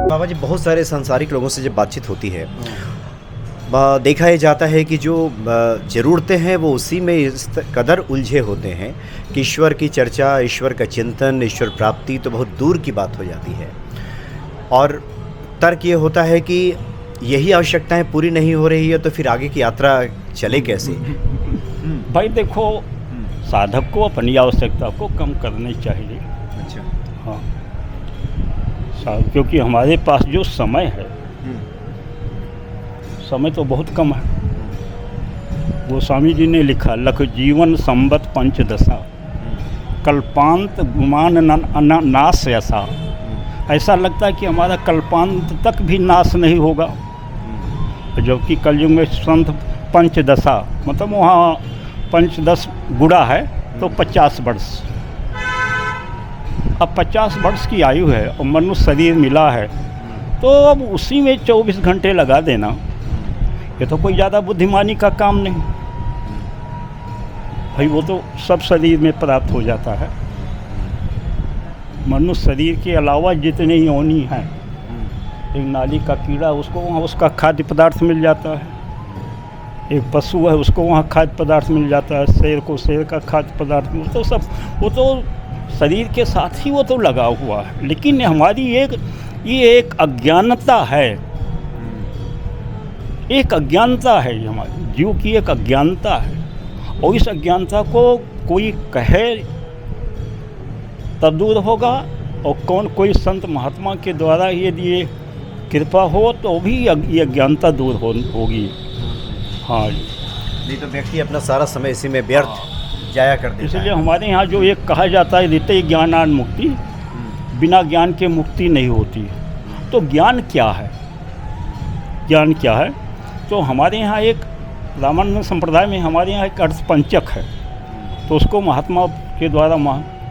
बाबा जी, बहुत सारे सांसारिक लोगों से जब बातचीत होती है, देखा ही जाता है कि जो ज़रूरतें हैं वो उसी में इस कदर उलझे होते हैं कि ईश्वर की चर्चा, ईश्वर का चिंतन, ईश्वर प्राप्ति तो बहुत दूर की बात हो जाती है। और तर्क ये होता है कि यही आवश्यकताएं पूरी नहीं हो रही है तो फिर आगे की यात्रा चले कैसे? भाई देखो, साधक को अपनी आवश्यकता को कम करनी चाहिए। अच्छा। हाँ, क्योंकि हमारे पास जो समय है, समय तो बहुत कम है। वो स्वामी जी ने लिखा, लख जीवन संबत पंचदशा, कल्पांत गुमान नाश ऐसा। ऐसा लगता है कि हमारा कल्पांत तक भी नाश नहीं होगा, जबकि कलयुग में संत पंचदशा मतलब वहाँ 5-10 गुणा है तो 50 वर्ष। अब 50 वर्ष की आयु है और मनुष्य शरीर मिला है, तो अब उसी में 24 घंटे लगा देना, ये तो कोई ज़्यादा बुद्धिमानी का काम नहीं भाई। वो तो सब शरीर में प्राप्त हो जाता है। मनुष्य शरीर के अलावा जितने योनि हैं, एक नाली का कीड़ा, उसको वहाँ उसका खाद्य पदार्थ मिल जाता है। एक पशु है, उसको वहाँ खाद्य पदार्थ मिल जाता है। शेर को शेर का खाद्य पदार्थ मिलता है। तो सब वो तो शरीर के साथ ही वो तो लगा हुआ है। लेकिन हमारी ये एक अज्ञानता है, एक अज्ञानता है, ये हमारी जीव की एक अज्ञानता है। और इस अज्ञानता को कोई कहे तब दूर होगा, और कोई संत महात्मा के द्वारा यदि ये कृपा हो तो भी ये अज्ञानता दूर होगी। हाँ, नहीं तो व्यक्ति अपना सारा समय इसी में व्यर्थ जाया कर देता है। इसलिए हमारे यहाँ जो एक कहा जाता है, ऋते ज्ञानान मुक्ति, बिना ज्ञान के मुक्ति नहीं होती। तो ज्ञान क्या है? ज्ञान क्या है? तो हमारे यहाँ एक रामानंद संप्रदाय में हमारे यहाँ एक अर्थपंचक है, तो उसको महात्मा के द्वारा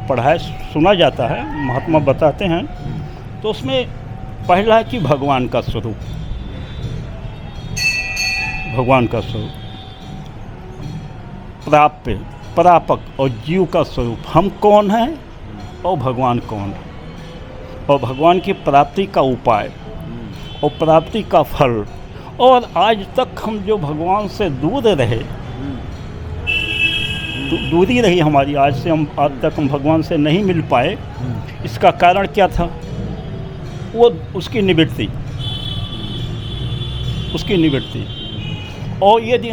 पढ़ाया सुना जाता है, महात्मा बताते हैं। तो उसमें पहला है कि भगवान का स्वरूप, भगवान का स्वरूप, प्राप्य, प्रापक और जीव का स्वरूप, हम कौन हैं और भगवान कौन है, और भगवान की प्राप्ति का उपाय और प्राप्ति का फल। और आज तक हम जो भगवान से दूर रहे, दूरी रही हमारी, आज तक हम भगवान से नहीं मिल पाए। इसका कारण क्या था? वो उसकी निवृत्ति, उसकी निवृत्ति। और यदि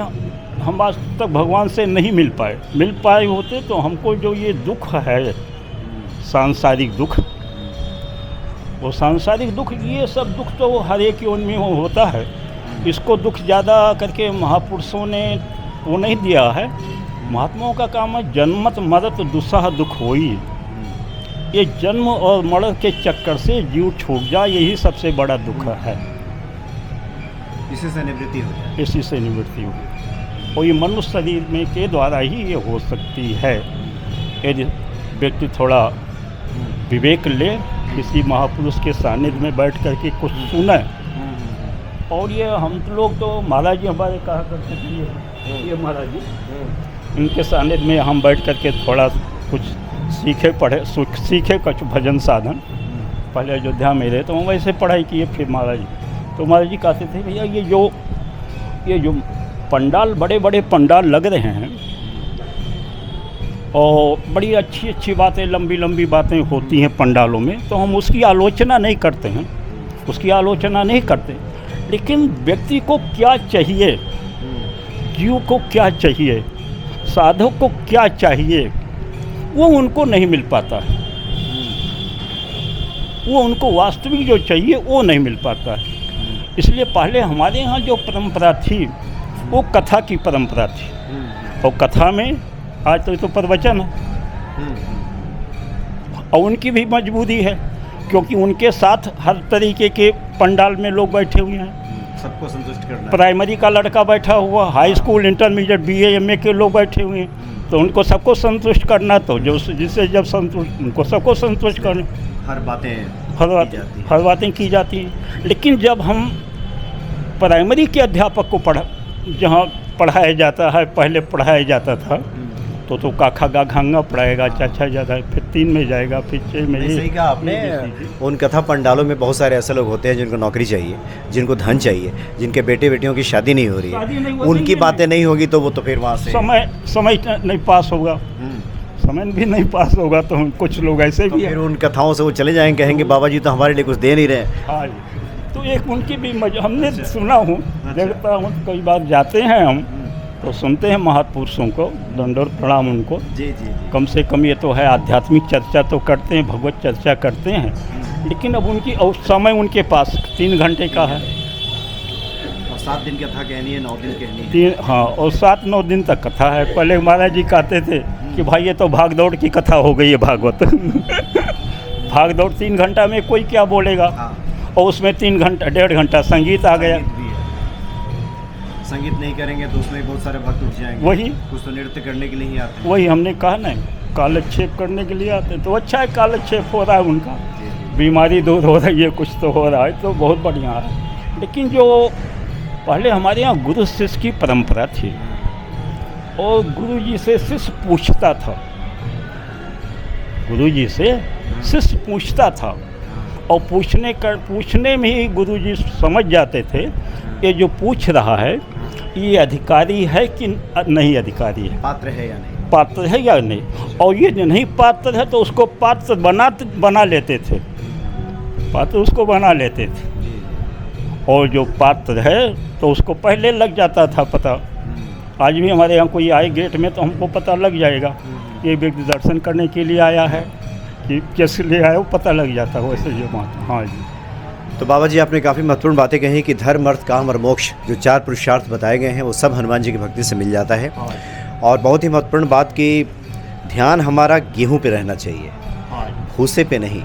हम आज तक भगवान से नहीं मिल पाए होते तो हमको जो ये दुख है, सांसारिक दुख, वो सांसारिक दुख, ये सब दुख तो हर एक योनि में होता है। इसको दुख ज़्यादा करके महापुरुषों ने वो नहीं दिया है। महात्माओं का काम है जन्मत मरत दुस्सह दुख होई। ये जन्म और मरण के चक्कर से जीव छूट जाए, यही सबसे बड़ा दुख है। इसी से निवृत्ति हो जाए, इसी से निवृत्ति हो। और ये मनुष्य शरीर में के द्वारा ही ये हो सकती है, यदि व्यक्ति थोड़ा विवेक ले, किसी महापुरुष के सानिध्य में बैठ करके कुछ सुने। और ये हम लोग तो महाराज जी हमारे कहा करते थे, ये महाराज जी, इनके सानिध्य में हम बैठ करके थोड़ा कुछ सीखे कुछ भजन साधन। पहले अयोध्या में रहे तो हम वैसे पढ़ाई किए। फिर महाराज जी, तो महाराज जी कहते थे, भैया ये जो पंडाल, बड़े बड़े पंडाल लग रहे हैं और बड़ी अच्छी अच्छी बातें, लंबी लंबी बातें होती हैं पंडालों में, तो हम उसकी आलोचना नहीं करते हैं, उसकी आलोचना नहीं करते। लेकिन व्यक्ति को क्या चाहिए, जीव को क्या चाहिए, साधक को क्या चाहिए, वो उनको नहीं मिल पाता है। वो उनको वास्तविक जो चाहिए वो नहीं मिल पाता है। इसलिए पहले हमारे यहाँ जो परंपरा थी वो कथा की परंपरा थी, और कथा में आज तो प्रवचन है, और उनकी भी मजबूरी है, क्योंकि उनके साथ हर तरीके के पंडाल में लोग बैठे हुए हैं। सबको संतुष्ट करना, प्राइमरी का लड़का बैठा हुआ, high school, intermediate, BA MA के लोग बैठे हुए हैं, तो उनको सबको संतुष्ट करना, तो जो जिससे जब संतुष्ट, उनको सबको संतुष्ट करना, हर बातें की जाती हैं। लेकिन जब हम प्राइमरी के अध्यापक को जहाँ पढ़ाया जाता है, पहले पढ़ाया जाता था, तो काखा गा घांगा पड़ेगा, चाचा ज़्यादा, फिर 3 में जाएगा, फिर 6 में। नहीं, सही कहा आपने। उन कथा पंडालों में बहुत सारे ऐसे लोग होते हैं जिनको नौकरी चाहिए, जिनको धन चाहिए, जिनके बेटे बेटियों की शादी नहीं हो रही है, उनकी बातें नहीं होगी तो वो तो फिर वहाँ से समय नहीं पास होगा, समय भी नहीं पास होगा, तो हम कुछ लोग ऐसे तो भी फिर उन कथाओं से वो चले जाएंगे, कहेंगे बाबा जी तो हमारे लिए कुछ दे नहीं रहे। हाँ, तो एक उनकी भी हमने सुना हूँ, देखता हूँ, कई बार जाते हैं हम तो सुनते हैं महापुरुषों को, दंडोर प्रणाम उनको। जी जी। कम से कम ये तो है, आध्यात्मिक चर्चा तो करते हैं, भगवत चर्चा करते हैं, लेकिन अब उनकी और समय उनके पास 3 घंटे का है, और 7 दिन की कथा कहनी है, 9 दिन कहनी है। 3, हाँ, और 7-9 दिन तक कथा है। पहले महाराज जी कहते थे कि भाई ये तो भाग दौड़ की कथा हो गई है भागवत। भाग दौड़ 3 घंटा में कोई क्या बोलेगा, और उसमें 3 घंटा 1.5 घंटा संगीत आ गया। संगीत नहीं करेंगे तो उसमें बहुत सारे भक्त उठ जाएंगे। वही कुछ तो नृत्य करने के लिए ही आते हैं। वही हमने कहा ना, कालक्षेप करने के लिए आते हैं, तो अच्छा है, कालक्षेप हो रहा है उनका, बीमारी दूर हो रही है, कुछ तो हो रहा है, तो बहुत बढ़िया है। लेकिन जो पहले हमारे यहाँ गुरु शिष्य की परंपरा थी, और गुरु जी से शिष्य पूछता था, गुरु जी से शिष्य पूछता था, और पूछने में ही गुरु जी समझ जाते थे ये जो पूछ रहा है ये अधिकारी है कि नहीं अधिकारी है, पात्र है या नहीं, पात्र है या नहीं, और ये जो नहीं पात्र है तो उसको पात्र बना लेते थे, पात्र उसको बना लेते थे, और जो पात्र है तो उसको पहले लग जाता था पता। आज भी हमारे यहाँ कोई आए गेट में तो हमको पता लग जाएगा ये व्यक्ति दर्शन करने के लिए आया है कि किस लिए आया, वो पता लग जाता है। वैसे ये बात। हाँ जी। तो बाबा जी आपने काफ़ी महत्वपूर्ण बातें कही कि धर्म, अर्थ, काम और मोक्ष जो 4 पुरुषार्थ बताए गए हैं वो सब हनुमान जी की भक्ति से मिल जाता है। और बहुत ही महत्वपूर्ण बात कि ध्यान हमारा गेहूं पे रहना चाहिए, भूसे पे नहीं।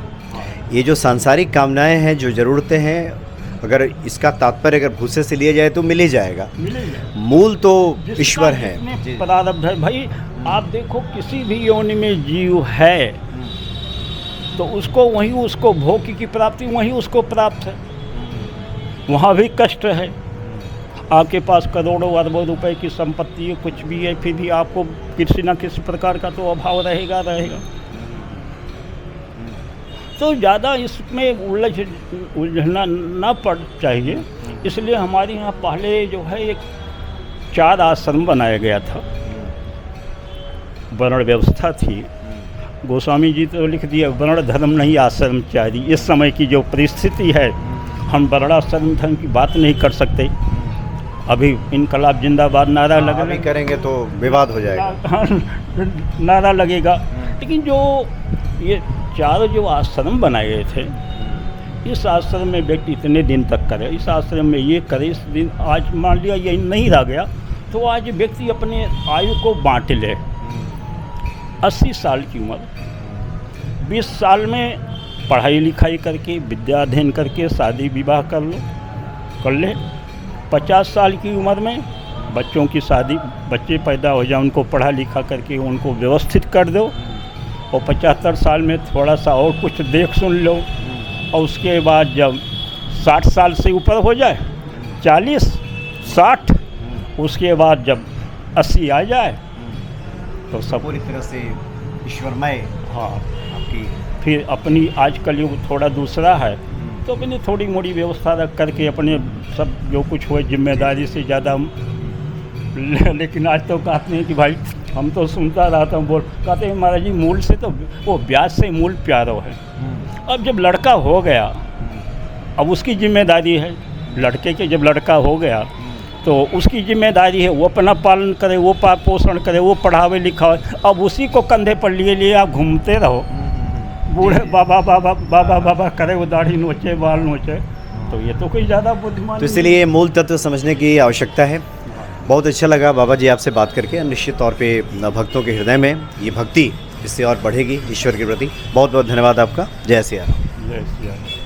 ये जो सांसारिक कामनाएं हैं, जो ज़रूरतें हैं, अगर इसका तात्पर्य अगर भूसे से लिया जाए तो मिल ही जाएगा। मूल तो ईश्वर है, प्रारब्ध है। भाई आप देखो, किसी भी योनि में जीव है तो उसको वहीं उसको भोग की प्राप्ति वहीं उसको प्राप्त है, वहाँ भी कष्ट है। आपके पास करोड़ों अरबों रुपए की संपत्ति है, कुछ भी है, फिर भी आपको किसी न किसी प्रकार का तो अभाव रहेगा। तो ज़्यादा इसमें उलझना ना पड़ चाहिए। इसलिए हमारे यहाँ पहले जो है एक 4 आश्रम बनाया गया था, वर्ण व्यवस्था थी। गोस्वामी जी तो लिख दिया वर्ण धर्म नहीं आश्रमचारी। इस समय की जो परिस्थिति है, हम वर्णाश्रम धर्म की बात नहीं कर सकते। अभी इनकलाब जिंदाबाद नारा अभी करेंगे तो विवाद हो जाएगा, नारा लगेगा। लेकिन जो ये 4 जो आश्रम बनाए गए थे, इस आश्रम में व्यक्ति इतने दिन तक करे, इस आश्रम में ये करे, इस दिन आज मान लिया ये नहीं रह गया तो आज व्यक्ति अपने आयु को बांट ले। 80 साल की उम्र, 20 साल में पढ़ाई लिखाई करके, विद्या अध्ययन करके शादी विवाह कर ले। 50 साल की उम्र में बच्चों की शादी, बच्चे पैदा हो जाए, उनको पढ़ा लिखा करके उनको व्यवस्थित कर दो, और 75 साल में थोड़ा सा और कुछ देख सुन लो, और उसके बाद जब 60 साल से ऊपर हो जाए, 40, 60, उसके बाद जब 80 आ जाए तो सब पूरी तरह से ईश्वरमय। हाँ, आपकी फिर अपनी आजकल युग थोड़ा दूसरा है, तो अपनी थोड़ी मोड़ी व्यवस्था रख करके अपने सब जो कुछ हुए जिम्मेदारी से ज़्यादा। लेकिन आज तो कहते हैं कि भाई, हम तो सुनता रहता हूँ, कहते हैं महाराज जी मूल से तो वो ब्याज से मूल प्यारो है। अब जब लड़का हो गया, अब उसकी जिम्मेदारी है, लड़के के जब लड़का हो गया तो उसकी जिम्मेदारी है, वो अपना पालन करे, वो पोषण करे, वो पढ़ावे लिखावे। अब उसी को कंधे पर लिए आप घूमते रहो, बूढ़े बाबा बाबा बाबा बाबा करे, वो दाढ़ी नोचे, बाल नोचे, तो ये तो कोई ज़्यादा बुद्धिमान। तो इसलिए मूल तत्व समझने की आवश्यकता है। बहुत अच्छा लगा बाबा जी आपसे बात करके। निश्चित तौर पे भक्तों के हृदय में ये भक्ति इससे और बढ़ेगी ईश्वर के प्रति। बहुत बहुत धन्यवाद आपका। जय सिया राम। जय सिया राम।